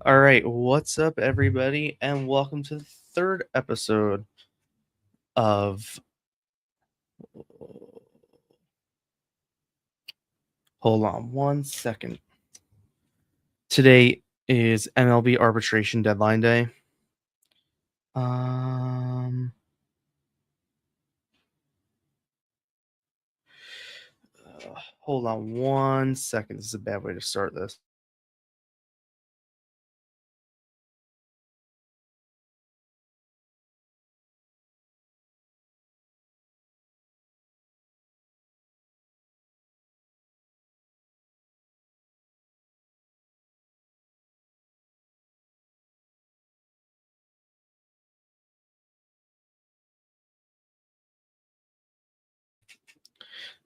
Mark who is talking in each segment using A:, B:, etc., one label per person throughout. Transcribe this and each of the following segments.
A: All right, what's up, everybody, and welcome to the third episode of. Hold on one second. Today is MLB arbitration deadline day. Um, Hold on one second. This is a bad way to start this.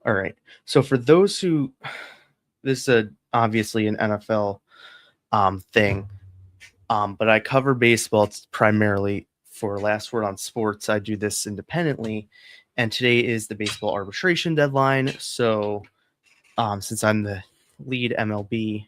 A: All right. So for those who, this is obviously an NFL thing, but I cover baseball primarily for Last Word on Sports. I do this independently, and today is the baseball arbitration deadline. So, since I'm the lead MLB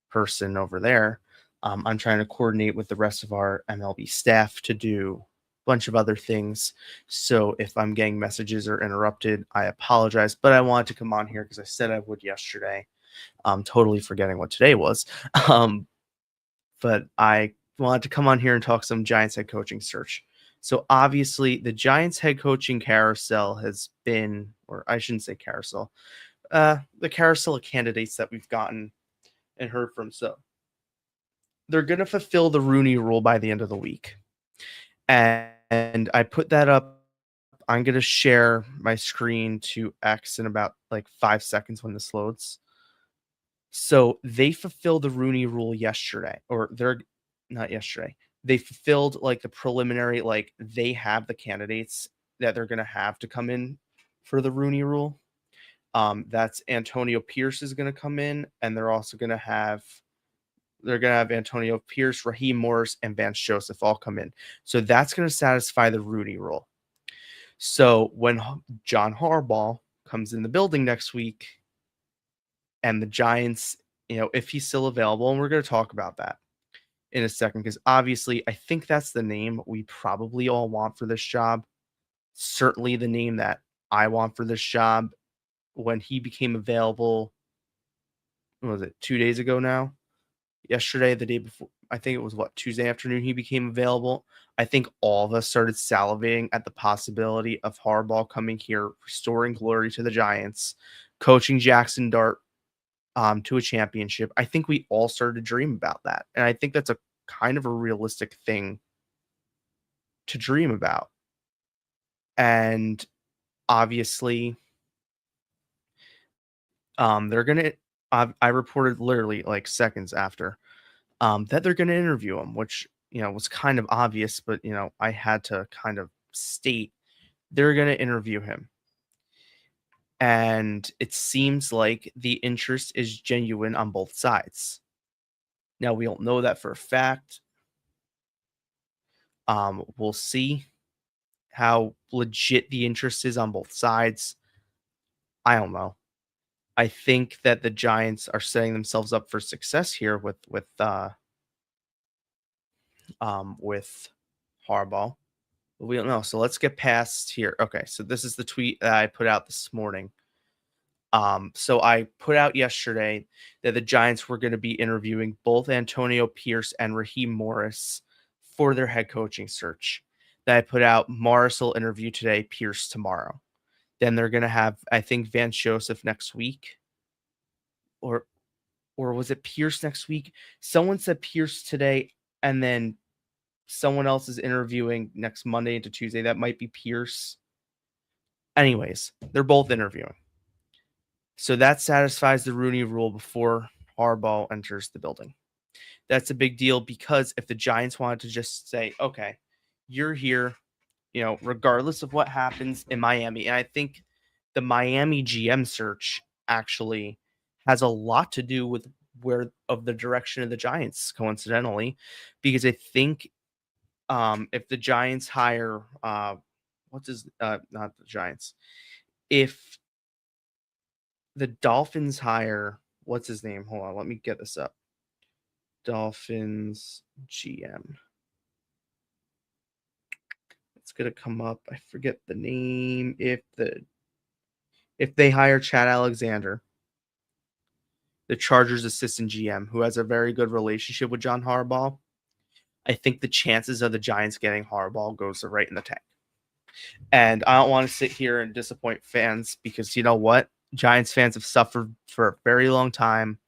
A: person over there, I'm trying to coordinate with the rest of our MLB staff to do a bunch of other things. So, if I'm getting messages or interrupted, I apologize. But I wanted to come on here because I said I would yesterday. I'm totally forgetting what today was. Um, but I wanted to come on here and talk some Giants head coaching search. So obviously, the Giants head coaching carousel has been, or I shouldn't say carousel, the carousel of candidates that we've gotten and heard from. So they're going to fulfill the Rooney Rule by the end of the week, and I put that up. I'm going to share my screen to X in about like 5 seconds when this loads. So they fulfilled the Rooney Rule yesterday, or they're not yesterday. They fulfilled like the preliminary, like they have the candidates that they're going to have to come in for the Rooney Rule. That's Antonio Pierce is going to come in, and they're going to have Antonio Pierce, Raheem Morris, and Vance Joseph all come in. So that's going to satisfy the Rooney Rule. So when John Harbaugh comes in the building next week, and the Giants, if he's still available, and we're going to talk about that in a second, because obviously I think that's the name we probably all want for this job. Certainly the name that I want for this job. When he became available, what was it, 2 days ago now? Yesterday, the day before, I think it was Tuesday afternoon he became available. I think all of us started salivating at the possibility of Harbaugh coming here, restoring glory to the Giants, coaching Jackson Dart to a championship. I think we all started to dream about that. And I think that's a kind of a realistic thing to dream about. And obviously, they're going to, I reported literally like seconds after that they're going to interview him, which, was kind of obvious, but, I had to kind of state they're going to interview him. And it seems like the interest is genuine on both sides. Now, we don't know that for a fact. We'll see how legit the interest is on both sides. I don't know. I think that the Giants are setting themselves up for success here with Harbaugh. But we don't know. So let's get past here. Okay, so this is the tweet that I put out this morning. So I put out yesterday that the Giants were going to be interviewing both Antonio Pierce and Raheem Morris for their head coaching search. That I put out Morris will interview today, Pierce tomorrow. Then they're gonna have, I think, Vance Joseph next week, or was it Pierce next week? Someone said Pierce today, and then someone else is interviewing next Monday into Tuesday. That might be Pierce. Anyways, they're both interviewing. So that satisfies the Rooney Rule before Harbaugh enters the building. That's a big deal because if the Giants wanted to just say, okay, you're here, regardless of what happens in Miami, and I think the Miami GM search actually has a lot to do with the direction of the Giants, coincidentally, because I think if the Giants hire not the Giants, if the Dolphins hire what's his name? Hold on, let me get this up. Dolphins GM. It's gonna come up. I forget the name. If they hire Chad Alexander, the Chargers assistant GM, who has a very good relationship with John Harbaugh, I think the chances of the Giants getting Harbaugh goes right in the tank. And I don't want to sit here and disappoint fans because you know what? Giants fans have suffered for a very long time.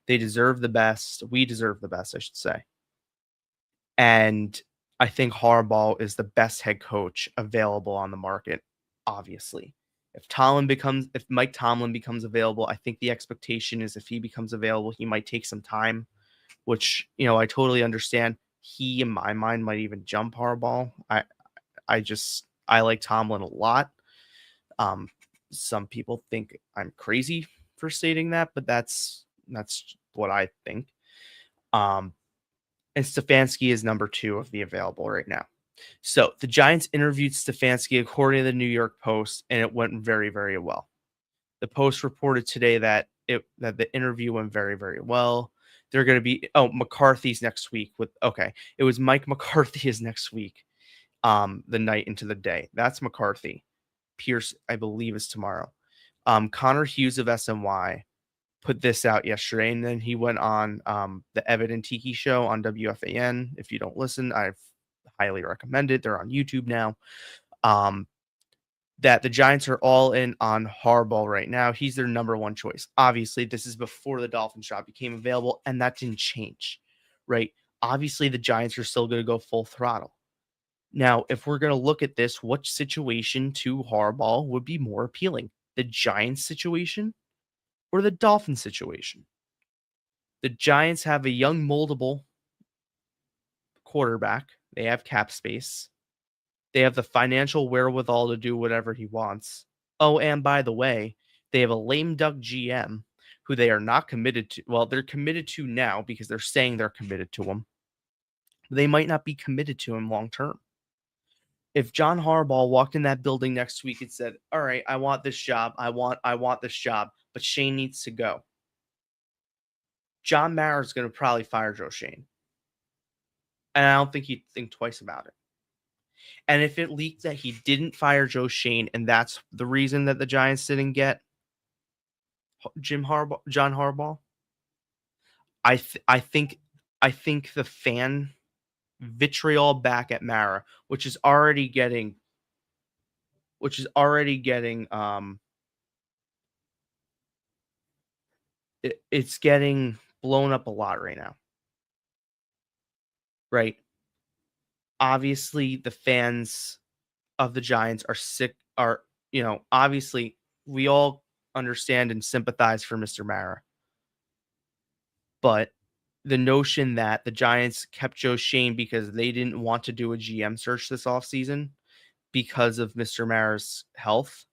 A: They deserve the best. We deserve the best, I should say. And I think Harbaugh is the best head coach available on the market, obviously. If Mike Tomlin becomes available, I think the expectation is if he becomes available, he might take some time, which, I totally understand. He, in my mind, might even jump Harbaugh. I like Tomlin a lot. Some people think I'm crazy for stating that, but that's what I think. And Stefanski is number 2 of the available right now. So the Giants interviewed Stefanski according to the New York Post, and it went very, very well. The Post reported today that the interview went very, very well. They're going to be McCarthy's next week it was Mike McCarthy is next week. The night into the day. That's McCarthy. Pierce, I believe, is tomorrow. Connor Hughes of SNY put this out yesterday, and then he went on the Evan and Tiki show on WFAN. If you don't listen, I highly recommend it. They're on YouTube now. That the Giants are all in on Harbaugh right now. He's their number 1 choice. Obviously, this is before the Dolphins job became available, and that didn't change, right? Obviously, the Giants are still going to go full throttle. Now, if we're going to look at this, what situation to Harbaugh would be more appealing? The Giants situation or the Dolphins situation? The Giants have a young, moldable quarterback. They have cap space. They have the financial wherewithal to do whatever he wants. Oh, and by the way, they have a lame duck GM who they are not committed to. Well, they're committed to now because they're saying they're committed to him. They might not be committed to him long term. If John Harbaugh walked in that building next week and said, "All right, I want this job. I want this job, but Shane needs to go." John Mara is going to probably fire Joe Shane. And I don't think he'd think twice about it. And if it leaked that he didn't fire Joe Shane and that's the reason that the Giants didn't get John Harbaugh, I think the fan vitriol back at Mara, which is already getting it's getting blown up a lot right now. Right? Obviously the fans of the Giants obviously we all understand and sympathize for Mr. Mara. But the notion that the Giants kept Joe Shane because they didn't want to do a GM search this offseason because of Mr. Mara's health,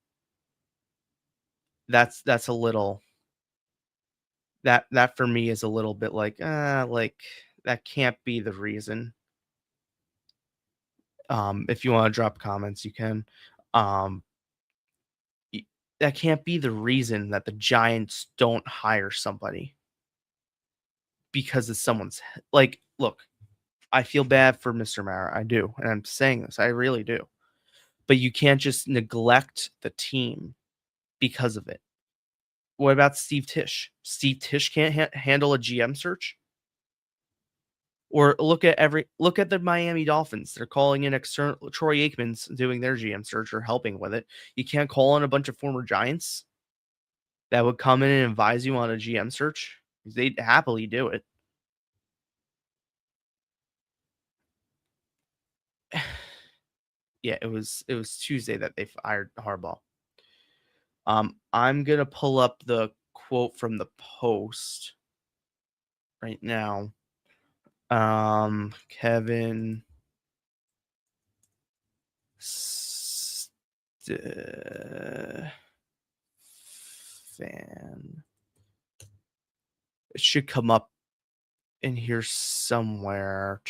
A: that's a little that for me is a little bit like that can't be the reason. If you want to drop comments, you can. That can't be the reason that the Giants don't hire somebody because of someone's look, I feel bad for Mr. Mara. I do. And I'm saying this. I really do. But you can't just neglect the team because of it. What about Steve Tisch? Steve Tisch can't handle a GM search? Or look at the Miami Dolphins. They're calling in external Troy Aikman's doing their GM search or helping with it. You can't call in a bunch of former Giants that would come in and advise you on a GM search. They'd happily do it. Yeah, it was Tuesday that they fired Harbaugh. I'm gonna pull up the quote from the Post right now. Kevin Fan. It should come up in here somewhere.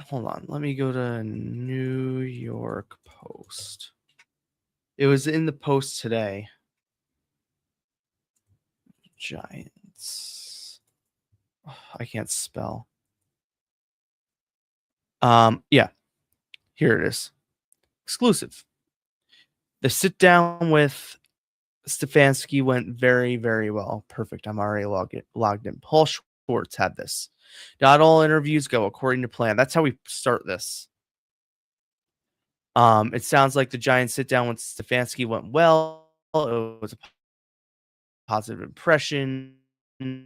A: hold on. Let me go to New York Post. It was in the Post today. Giants. Oh, I can't spell. Yeah. Here it is. Exclusive. The sit down with Stefanski went very, very well. Perfect. I'm already logged in. Paul Schwartz had this. Not all interviews go according to plan. That's how we start this. It sounds like the Giants sit down with Stefanski went well. It was a positive impression. A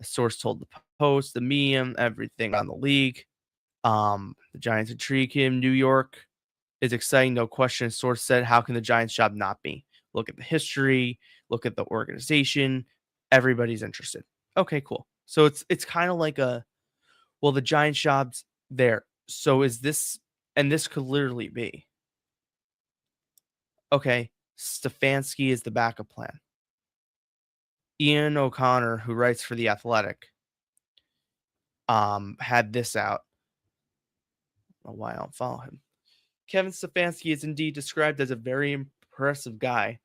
A: source told the Post, the medium, everything on the league. The Giants intrigue him. New York is exciting, no question. Source said, how can the Giants job not be? Look at the history, look at the organization. Everybody's interested. Okay, cool. So it's kind of like the Giants job's there. So is this, and this could literally be, okay, Stefanski is the backup plan. Ian O'Connor, who writes for The Athletic, had this out. I don't know why I don't follow him. Kevin Stefanski is indeed described as a very impressive guy,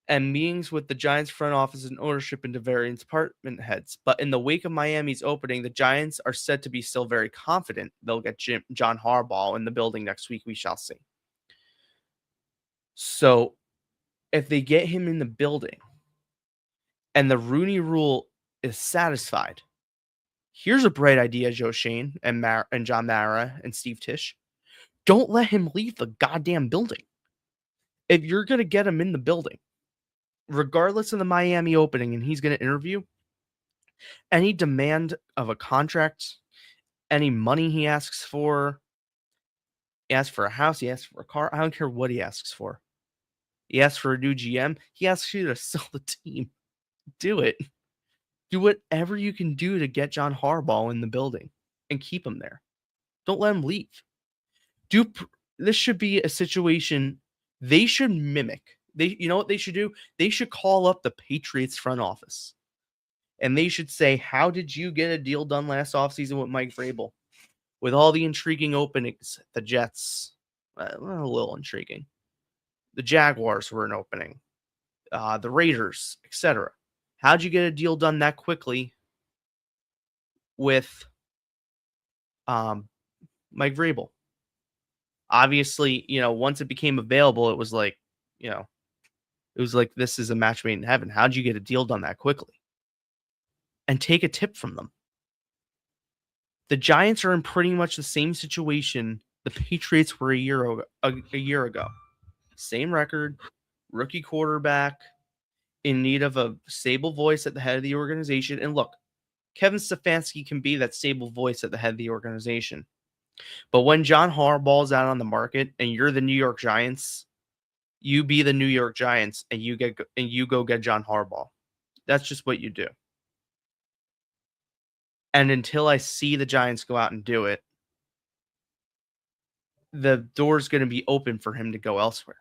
A: and meetings with the Giants front office and ownership into various department heads. But in the wake of Miami's opening, the Giants are said to be still very confident they'll get John Harbaugh in the building next week. We shall see. So if they get him in the building and the Rooney Rule is satisfied, here's a bright idea, Joe Shane and John Mara and Steve Tisch. Don't let him leave the goddamn building. If you're going to get him in the building, regardless of the Miami opening, and he's going to interview, any demand of a contract, any money he asks for a house, he asks for a car, I don't care what he asks for. He asks for a new GM, he asks you to sell the team. Do it. Do whatever you can do to get John Harbaugh in the building and keep him there. Don't let him leave. This should be a situation they should mimic. You know what they should do? They should call up the Patriots front office. And they should say, how did you get a deal done last offseason with Mike Vrabel? With all the intriguing openings, the Jets, a little intriguing. The Jaguars were an opening. The Raiders, etc. How'd you get a deal done that quickly with Mike Vrabel? Obviously, once it became available, it was like, this is a match made in heaven. How'd you get a deal done that quickly? And take a tip from them. The Giants are in pretty much the same situation the Patriots were a year ago. Same record, rookie quarterback, in need of a stable voice at the head of the organization. And look, Kevin Stefanski can be that stable voice at the head of the organization. But when John Harbaugh's out on the market and you're the New York Giants, you be the New York Giants and you go get John Harbaugh. That's just what you do. And until I see the Giants go out and do it, the door's going to be open for him to go elsewhere.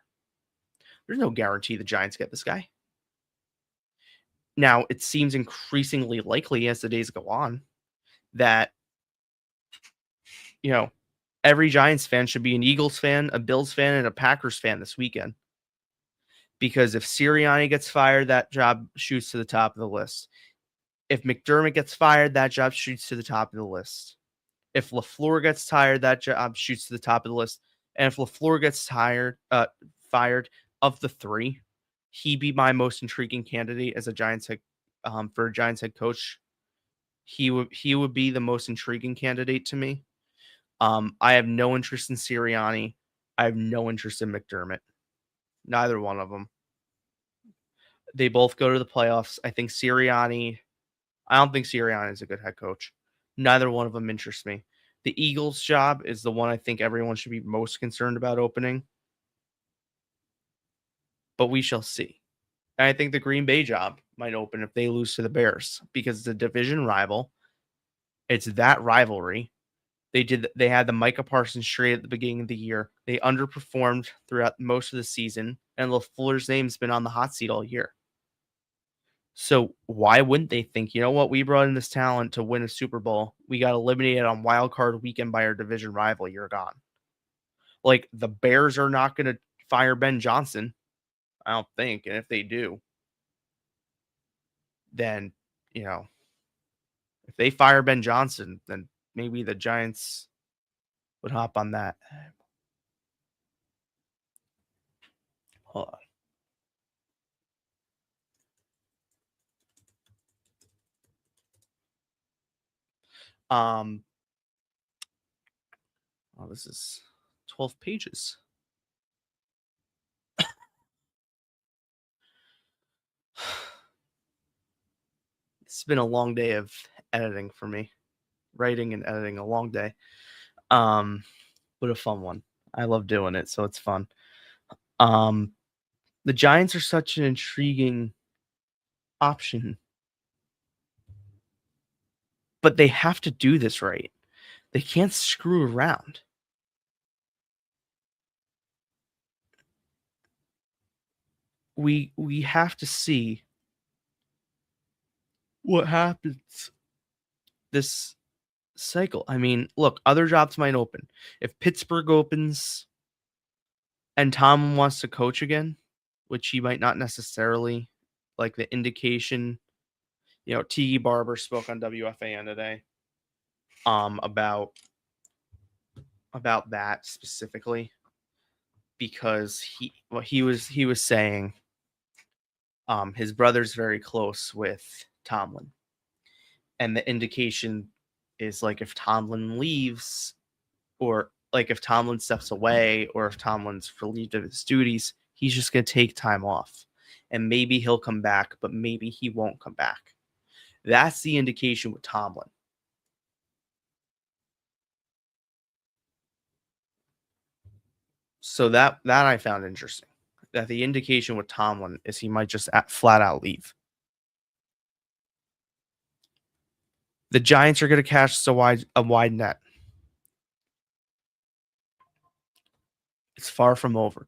A: There's no guarantee the Giants get this guy. Now, it seems increasingly likely as the days go on that, every Giants fan should be an Eagles fan, a Bills fan, and a Packers fan this weekend. Because if Sirianni gets fired, that job shoots to the top of the list. If McDermott gets fired, that job shoots to the top of the list. If LaFleur gets tired, that job shoots to the top of the list. And if LaFleur gets fired, of the three, he'd be my most intriguing candidate as a Giants head, for a Giants head coach. He would be the most intriguing candidate to me. I have no interest in Sirianni. I have no interest in McDermott. Neither one of them. They both go to the playoffs. I don't think Sirianni is a good head coach. Neither one of them interests me. The Eagles job is the one I think everyone should be most concerned about opening. But we shall see. And I think the Green Bay job might open if they lose to the Bears because it's a division rival. It's that rivalry. They had the Micah Parsons trade at the beginning of the year. They underperformed throughout most of the season, and LaFleur's name's been on the hot seat all year. So why wouldn't they think, you know what, we brought in this talent to win a Super Bowl. We got eliminated on wild card weekend by our division rival. You're gone. Like the Bears are not going to fire Ben Johnson, I don't think. And if they do, then, you know, if they fire Ben Johnson, then maybe the Giants would hop on that. Hold on. Oh, this is 12 pages. It's been a long day of editing for me. Writing and editing, a long day. But a fun one. I love doing it, so it's fun. The Giants are such an intriguing option, but they have to do this right. They can't screw around. We have to see what happens this cycle. I mean, look, other jobs might open. If Pittsburgh opens and Tom wants to coach again, which he might not necessarily, like the indication, you know, Tiki Barber spoke on WFAN today about that specifically because he was saying his brother's very close with Tomlin, and the indication is like if Tomlin leaves, or like if Tomlin steps away, or if Tomlin's relieved of his duties, he's just going to take time off, and maybe he'll come back, but maybe he won't come back. That's the indication with Tomlin. So that I found interesting. That the indication with Tomlin is he might just flat out leave. The Giants are going to catch a wide net. It's far from over.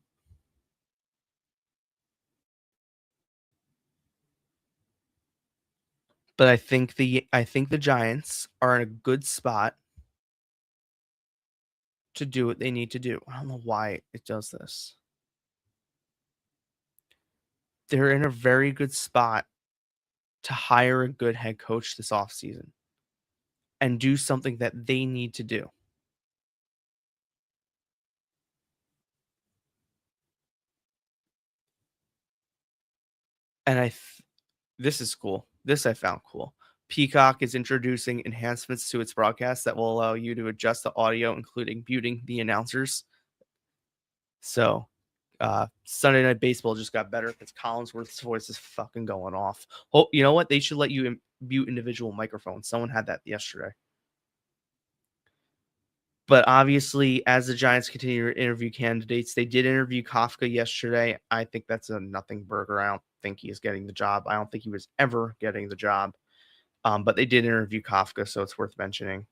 A: But I think the Giants are in a good spot to do what they need to do. I don't know why it does this. They're in a very good spot to hire a good head coach this offseason and do something that they need to do. And this is cool. This I found cool. Peacock is introducing enhancements to its broadcast that will allow you to adjust the audio, including muting the announcers. So, Sunday Night Baseball just got better because Collinsworth's voice is fucking going off. Oh, you know what? They should let you mute individual microphones. Someone had that yesterday. But obviously, as the Giants continue to interview candidates, they did interview Kafka yesterday. I think that's a nothing burger. I don't think he is getting the job. I don't think he was ever getting the job. But they did interview Kafka, so it's worth mentioning.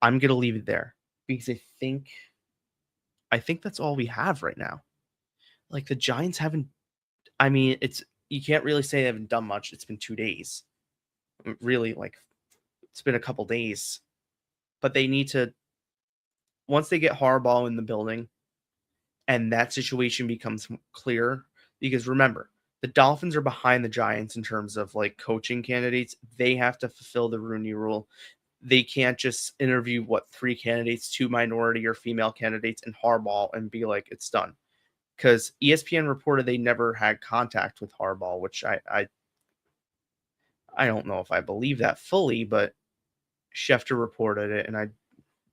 A: I'm going to leave it there because I think that's all we have right now. Like the Giants haven't, I mean, you can't really say they haven't done much. It's been 2 days. Really, like it's been a couple days. But they need to, once they get Harbaugh in the building and that situation becomes clear, because remember, the Dolphins are behind the Giants in terms of like coaching candidates. They have to fulfill the Rooney Rule. They can't just interview 3 candidates, 2 minority or female candidates, and Harbaugh and be like, it's done. Because ESPN reported they never had contact with Harbaugh, which I don't know if I believe that fully, but Schefter reported it, and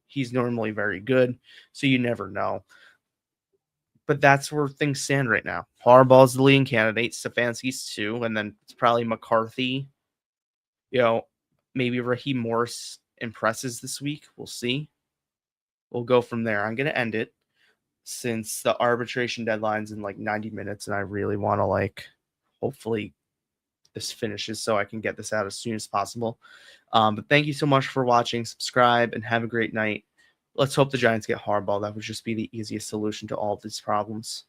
A: he's normally very good, so you never know. But that's where things stand right now. Harbaugh's the leading candidate, Stefanski's 2, and then it's probably McCarthy. You know, maybe Raheem Morris impresses this week. We'll see. We'll go from there. I'm going to end it since the arbitration deadline's in like 90 minutes, and I really want to hopefully this finishes so I can get this out as soon as possible. But thank you so much for watching. Subscribe and have a great night. Let's hope the Giants get Harbaugh. That would just be the easiest solution to all of these problems.